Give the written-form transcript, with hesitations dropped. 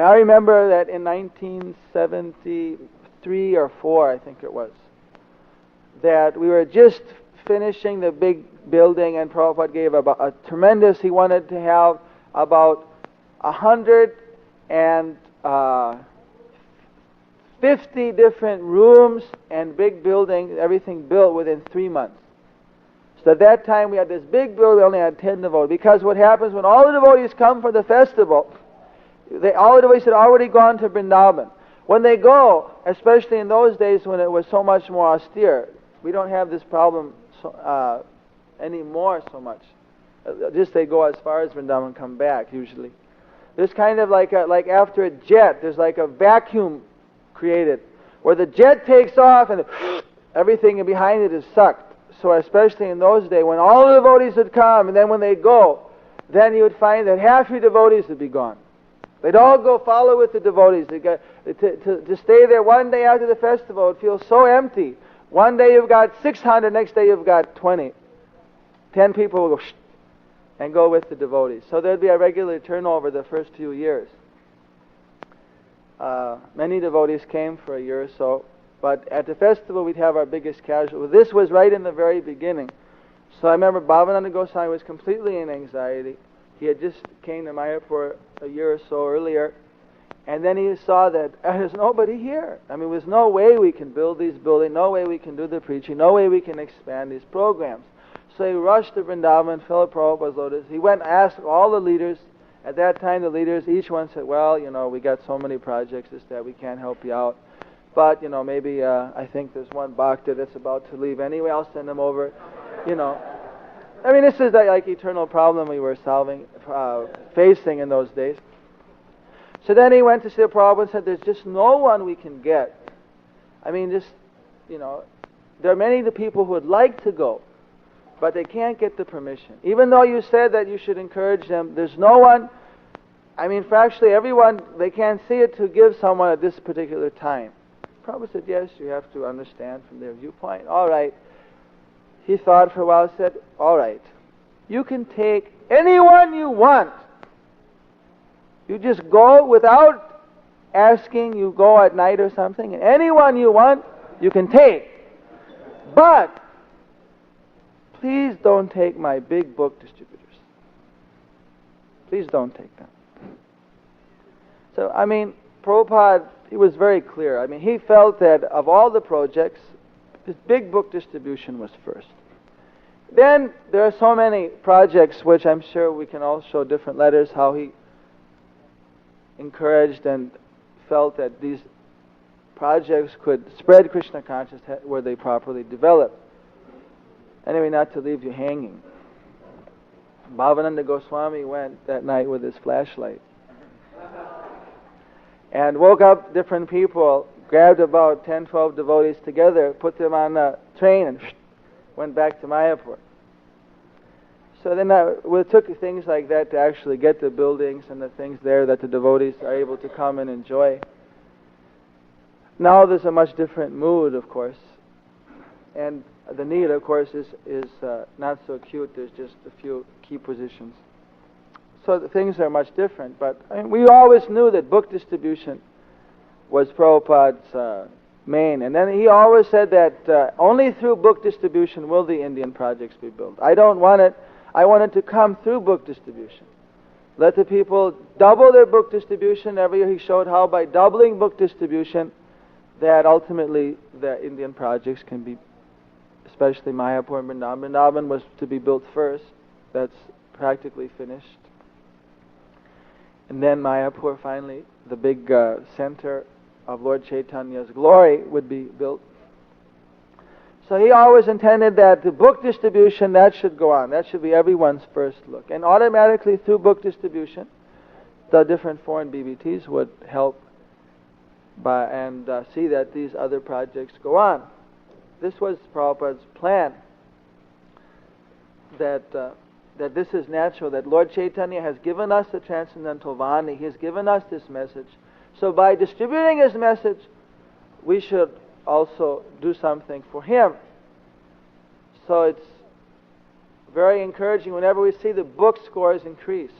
I remember that in 1973 or 4, I think it was, that we were just finishing the big building, and Prabhupada gave about a tremendous, he wanted to have about 150 different rooms and big building, everything built within 3 months. So at that time we had this big building, we only had 10 devotees, because what happens when all the devotees come for the festival, all the devotees had already gone to Vrindavan. When they go, especially in those days when it was so much more austere, we don't have this problem anymore so much. Just they go as far as Vrindavan and come back usually. There's kind of like after a jet, there's like a vacuum created where the jet takes off and everything behind it is sucked. So especially in those days when all the devotees would come, and then when they go, then you would find that half your devotees would be gone. They'd all go follow with the devotees. To stay there one day after the festival, it feels so empty. One day you've got 600, next day you've got 20. 10 people will go and go with the devotees. So there'd be a regular turnover the first few years. Many devotees came for a year or so, but at the festival we'd have our biggest casualty. This was right in the very beginning. So I remember Bhavananda Goswami was completely in anxiety. He had just came to Mayapur a year or so earlier, and then he saw that there's nobody here. I mean, there's no way we can build these buildings, no way we can do the preaching, no way we can expand these programs. So he rushed to Vrindavan, filled Prabhupada's lotus. He went and asked all the leaders. At that time, the leaders, each one said, well, we got so many projects, that we can't help you out. But, maybe I think there's one bhakta that's about to leave anyway. I'll send them over, I mean, this is like eternal problem we were facing in those days. So then he went to Srila Prabhupada and said, there's just no one we can get. I mean, there are many of the people who would like to go, but they can't get the permission. Even though you said that you should encourage them, there's no one, I mean, for actually everyone, they can't see it to give someone at this particular time. Prabhupada said, yes, you have to understand from their viewpoint. All right. He thought for a while, said, all right, you can take anyone you want. You just go without asking, you go at night or something, and anyone you want, you can take. But please don't take my big book distributors. Please don't take them. So, I mean, Prabhupada, he was very clear. I mean, he felt that of all the projects, his big book distribution was first. Then there are so many projects which I'm sure we can all show different letters how he encouraged and felt that these projects could spread Krishna consciousness were they properly developed. Anyway, not to leave you hanging. Bhavananda Goswami went that night with his flashlight and woke up different people, grabbed about 10, 12 devotees together, put them on a train and went back to Mayapur. So then we took things like that to actually get the buildings and the things there that the devotees are able to come and enjoy. Now there's a much different mood, of course. And the need, of course, is not so acute. There's just a few key positions. So the things are much different. But I mean, we always knew that book distribution was Prabhupada's main. And then he always said that only through book distribution will the Indian projects be built. I don't want it. I want it to come through book distribution. Let the people double their book distribution. Every year he showed how by doubling book distribution that ultimately the Indian projects can be, especially Mayapur and Vrindavan. Vrindavan was to be built first. That's practically finished. And then Mayapur finally, the big center of Lord Chaitanya's glory would be built. So he always intended that the book distribution, that should go on. That should be everyone's first look. And automatically through book distribution, the different foreign BBTs would help and see that these other projects go on. This was Prabhupada's plan, that this is natural, that Lord Chaitanya has given us the transcendental Vani. He has given us this message. So by distributing his message, we should also do something for him. So it's very encouraging whenever we see the book scores increase.